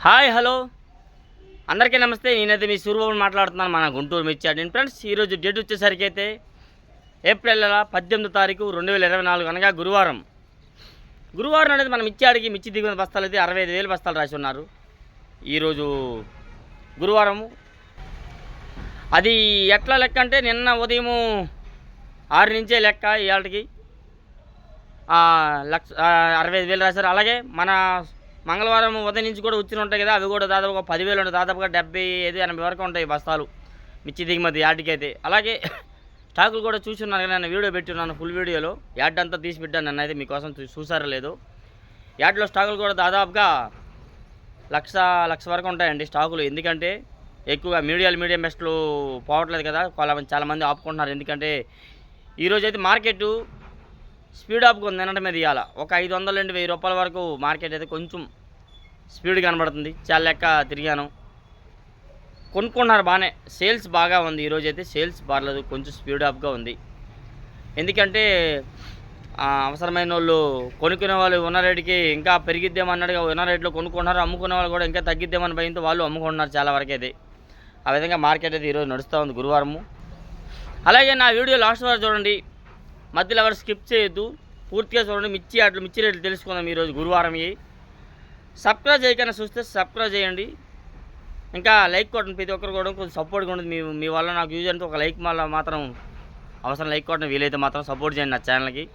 Hi hello అందరికీ నమస్తే. నేనైతే మీ సూర్యబాబుని మాట్లాడుతున్నాను, మన గుంటూరు మిర్చి యార్డ్. ఫ్రెండ్స్, ఈరోజు డేట్ వచ్చేసరికి అయితే ఏప్రిల్ 18వ తారీఖు 2024 అనగా గురువారం అనేది మన మిర్చి యార్డ్కి మిర్చి దిగుమతి బస్తాలు అయితే 65,000 బస్తాలు రాసి ఉన్నారు. ఈరోజు గురువారము. అది ఎట్లా లెక్క అంటే నిన్న ఉదయం 6 నుంచే లెక్క ఇవాళకి 65,000 రాశారు. అలాగే మన మంగళవారం ఉదయం నుంచి కూడా వచ్చిన ఉంటాయి కదా, అవి కూడా దాదాపు ఒక 10,000 ఉంటాయి. దాదాపుగా 75-80 వరకు ఉంటాయి బస్తాలు మిర్చి దిగుమతి యార్డ్కి అయితే. అలాగే స్టాకులు కూడా చూసున్నాను కదా, నేను వీడియో పెట్టున్నాను ఫుల్ వీడియోలో. యార్డ్ అంతా తీసి పెట్టాను, నన్ను అయితే మీకోసం చూసారో లేదు. యార్డ్లో స్టాకులు కూడా దాదాపుగా లక్ష వరకు ఉంటాయండి స్టాకులు. ఎందుకంటే ఎక్కువగా మీడియం బెస్ట్లు పోవట్లేదు కదా, చాలామంది ఆపుకుంటున్నారు. ఎందుకంటే ఈరోజు అయితే మార్కెట్ స్పీడ్ ఆప్గా ఉంది. నిన్నటి మీద ఇవాళ ఒక 500 నుండి 1000 రూపాయల వరకు మార్కెట్ అయితే కొంచెం స్పీడ్ కనబడుతుంది. చాలా లెక్క తిరిగాను, కొనుక్కున్నారు బాగానే. సేల్స్ బాగా ఉంది ఈరోజు అయితే. సేల్స్ బాగలేదు, కొంచెం స్పీడ్ ఆప్గా ఉంది. ఎందుకంటే అవసరమైన వాళ్ళు కొనుక్కునే వాళ్ళు ఉన్న రేటుకి ఇంకా పెరిగిద్దామన్నట్టుగా ఉన్న రేట్లో కొనుక్కుంటున్నారు. అమ్ముకునే వాళ్ళు కూడా ఇంకా తగ్గిద్దామని భయంతో వాళ్ళు అమ్ముకుంటున్నారు చాలా వరకు అయితే. ఆ విధంగా మార్కెట్ అయితే ఈరోజు నడుస్తూ ఉంది గురువారము. అలాగే నా వీడియో లాస్ట్ వరకు చూడండి, మధ్యలో ఎవరు స్కిప్ చేయొద్దు, పూర్తిగా చూడండి. మిర్చి రేట్లు తెలుసుకుందాం ఈరోజు గురువారం. సబ్స్క్రైబ్ చేయకుండా చూస్తే సబ్స్క్రైబ్ చేయండి. ఇంకా లైక్ కొట్టండి, ప్రతి ఒక్కరు కూడా కొంచెం సపోర్ట్గా ఉంటుంది. మీ వల్ల నాకు యూజ్ అంటే ఒక లైక్ మాత్రం అవసరం. లైక్ కొట్టడం వీలైతే మాత్రం సపోర్ట్ చేయండి నా ఛానల్కి.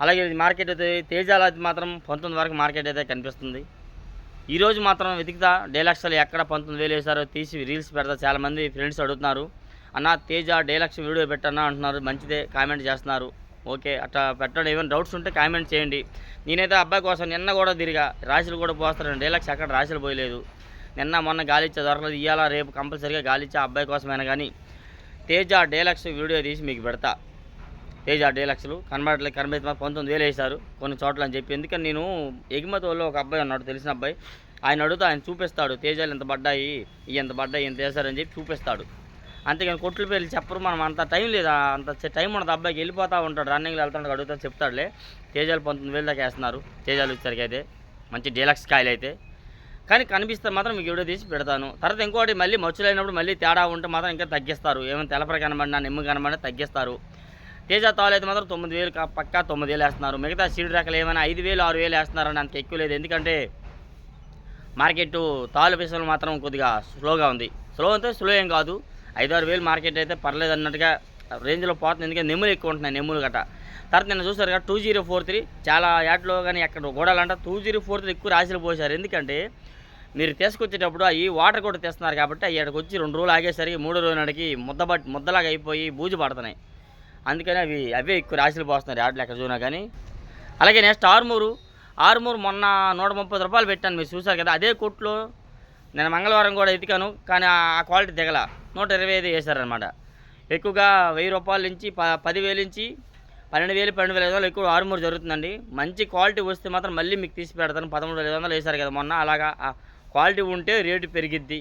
అలాగే మార్కెట్ అయితే తేజాల మాత్రం 19 వరకు మార్కెట్ అయితే కనిపిస్తుంది. ఈరోజు మాత్రం వెతికితా డేలక్స్లో ఎక్కడ 19,000 వేసారో తీసి రీల్స్ పెడతా. చాలామంది ఫ్రెండ్స్ అడుగుతున్నారు, అన్న తేజ డేలక్స్ వీడియో పెట్టన్నా అంటున్నారు. మంచిదే, కామెంట్ చేస్తున్నారు. ఓకే, అట్లా పెట్టండి. ఏమైనా డౌట్స్ ఉంటే కామెంట్ చేయండి. నేనైతే అబ్బాయి కోసం నిన్న కూడా తిరిగా, రాశులు కూడా పోస్తాను. డేలక్స్ ఎక్కడ రాశులు పోయలేదు. నిన్న మొన్న గాలిచ్చా దొరకలేదు. ఇవాళ రేపు కంపల్సరీగా గాలిచ్చా అబ్బాయి కోసమైనా. కానీ తేజ డేలక్స్ వీడియో తీసి మీకు పెడతా. తేజ డేలక్స్లు కనబడితే 19,000 వేశారు కొన్ని చోట్ల అని చెప్పి. ఎందుకని నేను ఎగుమతి వాళ్ళు ఒక అబ్బాయి ఉన్నాడు, తెలిసిన అబ్బాయి. ఆయన అడుగుతా, ఆయన చూపిస్తాడు తేజాలు ఎంత పడ్డాయి, ఎంత వేశారని చెప్పి చూపిస్తాడు. అంతేగాని కొట్లు పేర్లు చెప్పరు. మనం అంత టైం లేదా, అంత టైం ఉండదు. అబ్బాయికి వెళ్ళిపోతూ ఉంటాడు, రన్నింగ్లో వెళ్తాడు, అడుగుతా చెప్తాడులే. తేజాలు 19,000 దాకా వేస్తున్నారు. తేజాలు వచ్చేసరికి అయితే మంచి డీలక్స్ కాయలు అయితే. కానీ కనిపిస్తే మాత్రం మీకు వీడియో తీసి పెడతాను. తర్వాత ఇంకోటి, మళ్ళీ మచ్చులైనప్పుడు మళ్ళీ తేడా ఉంటే మాత్రం ఇంకా తగ్గిస్తారు. ఏమైనా తెలపర కనబడినా నిమ్మ కనబడినా తగ్గిస్తారు. తేజ తాలు అయితే మాత్రం 9,000 పక్కా 9,000 వేస్తున్నారు. మిగతా సీడ్ రకాలు ఏమైనా 5,000 6,000 వేస్తున్నారని అంత ఎక్కువ లేదు. ఎందుకంటే మార్కెట్ తాలు విషయంలో మాత్రం కొద్దిగా స్లోగా ఉంది. స్లో అంటే స్లో ఏం కాదు, 5-6,000 మార్కెట్ అయితే పర్లేదు అన్నట్టుగా రేంజ్లో పోతుంది. ఎందుకంటే నెమ్ములు ఎక్కువ ఉంటున్నాయి, నెమ్ములు గట్ట. తర్వాత నిన్న చూసారు కదా 2043 చాలా యాడ్లో కానీ ఎక్కడ గోడాలంట 2043 ఎక్కువ రాశులు పోసారు. ఎందుకంటే మీరు తీసుకొచ్చేటప్పుడు అవి వాటర్ కూడా తెస్తున్నారు కాబట్టి అక్కడికి వచ్చి 2 రోజులు ఆగేసరికి 3 రోజుల నాటికి ముద్దలాగా అయిపోయి బూజు పడుతున్నాయి. అందుకని అవే ఎక్కువ రాశులు పోస్తున్నారు యాడ్లు ఎక్కడ చూసినా కానీ. అలాగే నెక్స్ట్ ఆర్మూరు మొన్న 130 రూపాయలు పెట్టాను, మీరు చూసారు కదా. అదే కొట్లో నేను మంగళవారం కూడా ఎతికాను, కానీ ఆ క్వాలిటీ దిగల. 125 వేశారనమాట. ఎక్కువగా 1000 రూపాయల నుంచి 10,000 నుంచి 12,000 ఎక్కువ ఆర్మూరు జరుగుతుందండి. మంచి క్వాలిటీ వస్తే మాత్రం మళ్ళీ మీకు తీసి పెడతాను. 13,500 వేశారు కదా మొన్న. అలాగా క్వాలిటీ ఉంటే రేటు పెరిగిద్ది.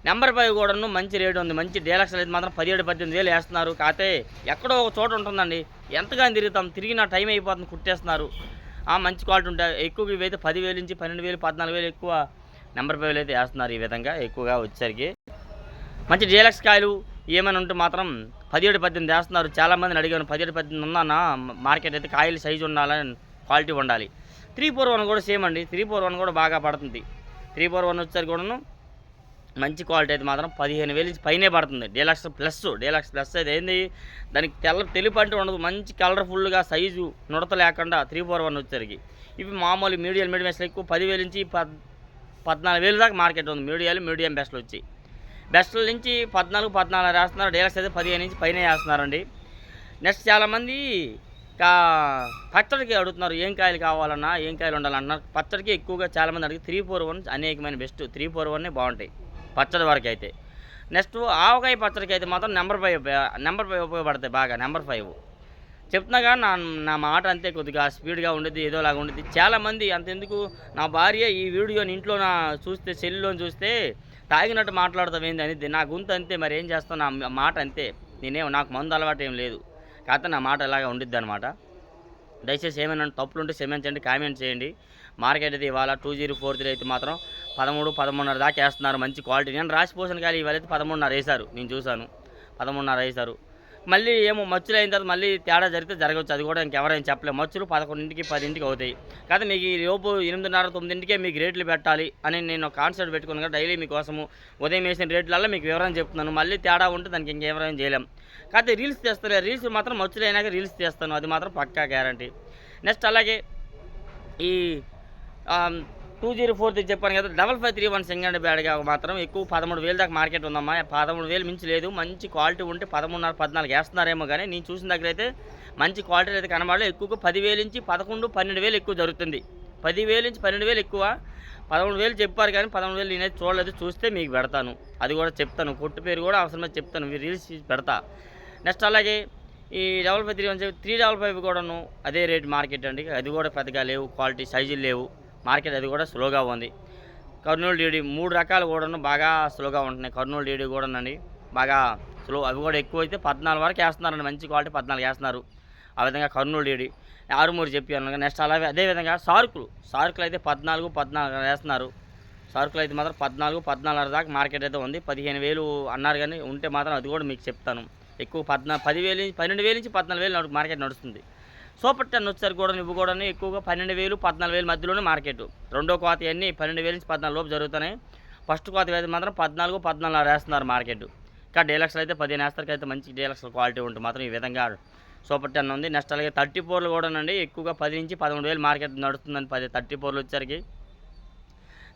నెంబర్ 5 కూడాను మంచి రేటు ఉంది. మంచి డీలక్స్ అయితే మాత్రం 17-18,000 వేస్తున్నారు. కాకపోతే ఎక్కడో ఒక చోట ఉంటుందండి, ఎంతగానో తిరిగిన టైం అయిపోతుంది, కుట్టేస్తున్నారు. మంచి క్వాలిటీ ఉంటాయి. ఎక్కువ ఇవైతే 10,000 నుంచి 12,000 14,000 ఎక్కువ నెంబర్ 5 అయితే వేస్తున్నారు. ఈ విధంగా ఎక్కువగా వచ్చేసరికి మంచి డీలక్స్ కాయలు ఏమైనా ఉంటే మాత్రం 17-18 వేస్తున్నారు. చాలామందిని అడిగాను, 17-18 ఉందన్నా మార్కెట్ అయితే. కాయలు సైజు ఉండాలని, క్వాలిటీ ఉండాలి. 341 కూడా సేమ్ అండి. 341 కూడా బాగా పడుతుంది. 341 వచ్చేసరికి కూడాను మంచి క్వాలిటీ అయితే మాత్రం 15,000 నుంచి పైనే పడుతుంది. డీలక్స్ ప్లస్ అయితే ఏంది, దానికి తెలుపు అంటే ఉండదు. మంచి కలర్ఫుల్గా సైజు నుడత లేకుండా 341 వచ్చేసరికి. ఇవి మామూలు మీడియం బెస్ట్లు ఎక్కువ 10,000 నుంచి 14,000 దాకా మార్కెట్ ఉంది. మీడియం బెస్ట్లు వచ్చి బెస్ట్ల నుంచి 14 వేస్తున్నారు. డీలక్స్ అయితే 15 నుంచి పైన వేస్తున్నారండి. నెక్స్ట్ చాలామంది పచ్చడికి అడుగుతున్నారు, ఏం కాయలు కావాలన్నా, ఏం కాయలు ఉండాలన్నారు. పచ్చడికి ఎక్కువగా చాలామంది అడిగి 341 అనేకమైన బెస్ట్. 341 బాగుంటాయి పచ్చడి వరకు అయితే. నెక్స్ట్ ఆవకాయ పచ్చడికి అయితే మాత్రం నెంబర్ 5 ఉపయోగపడతాయి బాగా. నెంబర్ 5 చెప్తున్నా కానీ నా మాట అంతే, కొద్దిగా స్పీడ్గా ఉండేది, ఏదోలాగా ఉండేది. చాలామంది అంతెందుకు, నా భార్య ఈ వీడియోని ఇంట్లో చూస్తే, సెల్లులో చూస్తే తాగినట్టు మాట్లాడుతావేంది అనేది. నా గొంతు అంతే, మరి ఏం చేస్తాను, నా మాట అంతే. నాకు మందు అలవాటు ఏం లేదు, కాకపోతే నా మాట ఇలాగా ఉండిద్ది అనమాట. దయచేసి ఏమైనా తప్పులు ఉంటే క్షమించండి, కామెంట్ చేయండి. మార్కెట్ అయితే ఇవాళ 2043 అయితే మాత్రం 13, 13.5 దాకా వేస్తున్నారు మంచి క్వాలిటీ. నేను రాసిపోసిన కాయలు ఇవాళైతే 13.5 వేశారు, నేను చూశాను 13.5 వేశారు. మళ్ళీ ఏమో మచ్చులు అయిన తర్వాత మళ్ళీ తేడా జరిగితే జరగవచ్చు, అది కూడా ఇంకెవరైనా చెప్పలేము. మచ్చులు 11కి 10కి అవుతాయి. కాదు మీకు ఈ లోపు 8:30, 9కే మీకు రేట్లు పెట్టాలి అని నేను కాన్సెప్ట్ పెట్టుకున్నాను కదా. డైలీ మీకోసము ఉదయం వేసిన రేట్లలో మీకు వివరం చెప్తున్నాను. మళ్ళీ తేడా ఉంటే దానికి ఇంకెవరైనా చేయలేం. కాకపోతే రీల్స్ చేస్తాను, రీల్స్ మాత్రం మచ్చులు అయినాక రీల్స్ చేస్తాను, అది మాత్రం పక్కా గ్యారంటీ. నెక్స్ట్ అలాగే ఈ 204 చెప్పాను కదా, 5531 సింగండి బ్యాడ్గా మాత్రం ఎక్కువ 13,000 దాకా మార్కెట్ ఉందమ్మా. 13,000 మించి లేదు. మంచి క్వాలిటీ ఉంటే 13.5, 14 వేస్తున్నారేమో, కానీ నేను చూసిన దగ్గర అయితే మంచి క్వాలిటీ అయితే కనబడలేదు. ఎక్కువగా 10,000 నుంచి 11, 12,000 ఎక్కువ జరుగుతుంది. 10,000 నుంచి 12,000 ఎక్కువ. 13,000 చెప్పారు కానీ 13,000 నేనైతే చూడలేదు. చూస్తే మీకు పెడతాను, అది కూడా చెప్తాను. కొట్టు పేరు కూడా అవసరమైతే చెప్తాను, రీల్స్ పెడతా. నెక్స్ట్ అలాగే ఈ 5531 355 కూడాను అదే రేట్ మార్కెట్ అండి. అది కూడా పెద్దగా లేవు, క్వాలిటీ సైజులు లేవు మార్కెట్, అది కూడా స్లోగా ఉంది. కర్నూలు డీడీ 3 రకాలు కూడాను బాగా స్లోగా ఉంటున్నాయి. కర్నూలు డీడీ కూడానండి బాగా స్లో, అవి కూడా ఎక్కువ అయితే 14 వరకు వేస్తున్నారండి. మంచి క్వాలిటీ 14 వేస్తున్నారు. ఆ విధంగా కర్నూలు డీడీ 6 చెప్పాను. నెక్స్ట్ అలాగే అదేవిధంగా సార్కులు అయితే 14 వేస్తున్నారు. సార్కులు అయితే మాత్రం 14 దాకా మార్కెట్ అయితే ఉంది. 15,000 అన్నారు కానీ ఉంటే మాత్రం అది కూడా మీకు చెప్తాను. ఎక్కువ 10,000 నుంచి 12,000 నుంచి 14,000 మార్కెట్ నడుస్తుంది. సూపర్ 10 వచ్చేసరికి కూడా ఇవి కూడా ఎక్కువగా 12,000, 14,000 మధ్యలోనే మార్కెట్. రెండో కోత అన్నీ 12,000 నుంచి 14 లోపు జరుగుతున్నాయి. ఫస్ట్ కోత అయితే మాత్రం 14 వేస్తున్నారు మార్కెట్. ఇంకా డీలక్స్లు అయితే 15 వేస్తారు. అయితే మంచి డీలక్స్ క్వాలిటీ ఉంటుంది మాత్రం ఈ విధంగా సూపర్ 10 ఉంది. నెక్స్ట్ అలాగే 34లు కూడానండి ఎక్కువగా 10 నుంచి 13,000 మార్కెట్ నడుస్తుందని 34లు వచ్చేసరికి.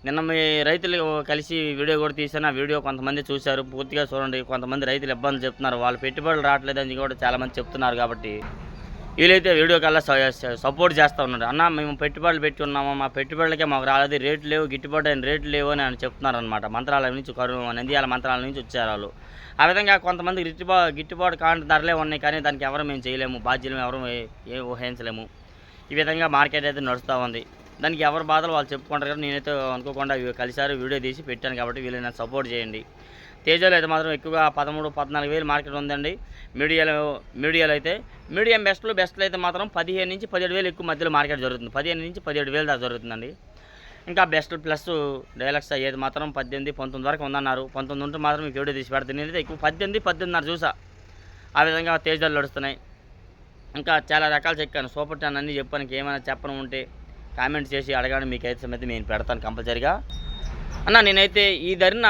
నిన్న మీ రైతులు కలిసి వీడియో కూడా తీసాను. ఆ వీడియో కొంతమంది చూశారు, పూర్తిగా చూడండి. కొంతమంది రైతులు ఇబ్బందులు చెప్తున్నారు, వాళ్ళు పెట్టుబడులు రావట్లేదని కూడా చాలామంది చెప్తున్నారు. కాబట్టి వీలైతే వీడియో కల్లా సపోర్ట్ చేస్తూ ఉన్నారు. అన్న మేము పెట్టుబడులు పెట్టి ఉన్నాము, మా పెట్టుబడులకే మాకు రాలేదు, రేట్లు లేవు, గిట్టుబాటు అయిన రేట్లు లేవు అని ఆయన చెప్తున్నారనమాట. మంత్రాలయం నుంచి నంద్యాల మంత్రాలయం నుంచి వచ్చారు వాళ్ళు. ఆ విధంగా కొంతమంది గిట్టుబాటు కాని ధరలే ఉన్నాయి, కానీ దానికి ఎవరు మేము చేయలేము, బాధ్యులు ఎవరు ఊహించలేము. ఈ విధంగా మార్కెట్ అయితే నడుస్తూ ఉంది. దానికి ఎవరి బాధలు వాళ్ళు చెప్పుకుంటారు కదా. నేనైతే అనుకోకుండా కలిసారి వీడియో తీసి పెట్టాను కాబట్టి వీళ్ళని సపోర్ట్ చేయండి. తేజాలు అయితే మాత్రం ఎక్కువగా 13, 14,000 మార్కెట్ ఉందండి. మీడియాలో అయితే మీడియం బెస్ట్లు అయితే మాత్రం 15 నుంచి 17,000 ఎక్కువ మధ్యలో మార్కెట్ జరుగుతుంది. 15 నుంచి 17,000 దాకా జరుగుతుందండి. ఇంకా బెస్ట్ ప్లస్ డైలక్స్ అయ్యేది మాత్రం 18, 19 వరకు ఉందన్నారు. 19 ఉంటే మాత్రం మీకు వీడియో తీసి పెడతాను. నేనైతే ఎక్కువ 18, 18.5 చూసా. ఆ విధంగా తేజాలు నడుస్తున్నాయి. ఇంకా చాలా రకాలు చెక్కాను. సూపర్ 10 అన్నీ చెప్పాను. ఏమైనా చెప్పడం ఉంటే కామెంట్ చేసి అడగండి, మీకైతే సమేత నేను పెడతాను కంపల్సరీగా. అన్న నేనైతే ఈ ధరన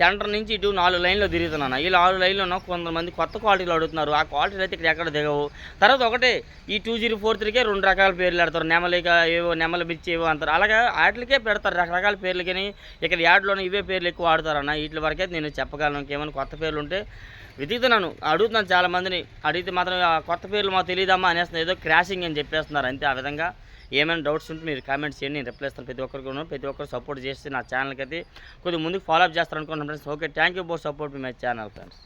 సెంటర్ నుంచి ఇటు 4 లైన్లో తిరుగుతున్నాను. ఈ 4 లైన్లో కొంతమంది కొత్త క్వాలిటీలు అడుగుతున్నారు. ఆ క్వాలిటీలు అయితే ఇక్కడ ఎక్కడ దిగవు. తర్వాత ఒకటే ఈ 2043కే 2 రకాల పేర్లు పెడతారు. నెమలిక ఏవో, నెమలి బిచ్చి ఏవో అంటారు. అలాగే వాటికే పెడతారు రకరకాల పేర్లు. కానీ ఇక్కడ యాడ్లోనే ఇవే పేర్లు ఎక్కువ వాడతారన్న. వీటి వరకైతే నేను చెప్పగలను. ఇంకేమైనా కొత్త పేర్లు ఉంటే వెతుకుతున్నాను, అడుగుతున్నాను చాలామందిని. అడిగితే మాత్రం కొత్త పేర్లు మాకు తెలియదమ్మా అనేస్తున్నారు, ఏదో క్రాషింగ్ అని చెప్పేస్తున్నారు అంతే. ఆ విధంగా ఏమైనా డౌట్స్ ఉంటే మీరు కామెంట్స్ చేయండి, నేను రిప్లై ఇస్తాను. ప్రతి ఒక్కరు సపోర్ట్ చేసి నా ఛానల్కి అయితే కొద్దిగా ముందుకు ఫాలో అప్ చేస్తారు అనుకుంటున్నాను friends. Okay, thank you for support my channel friends.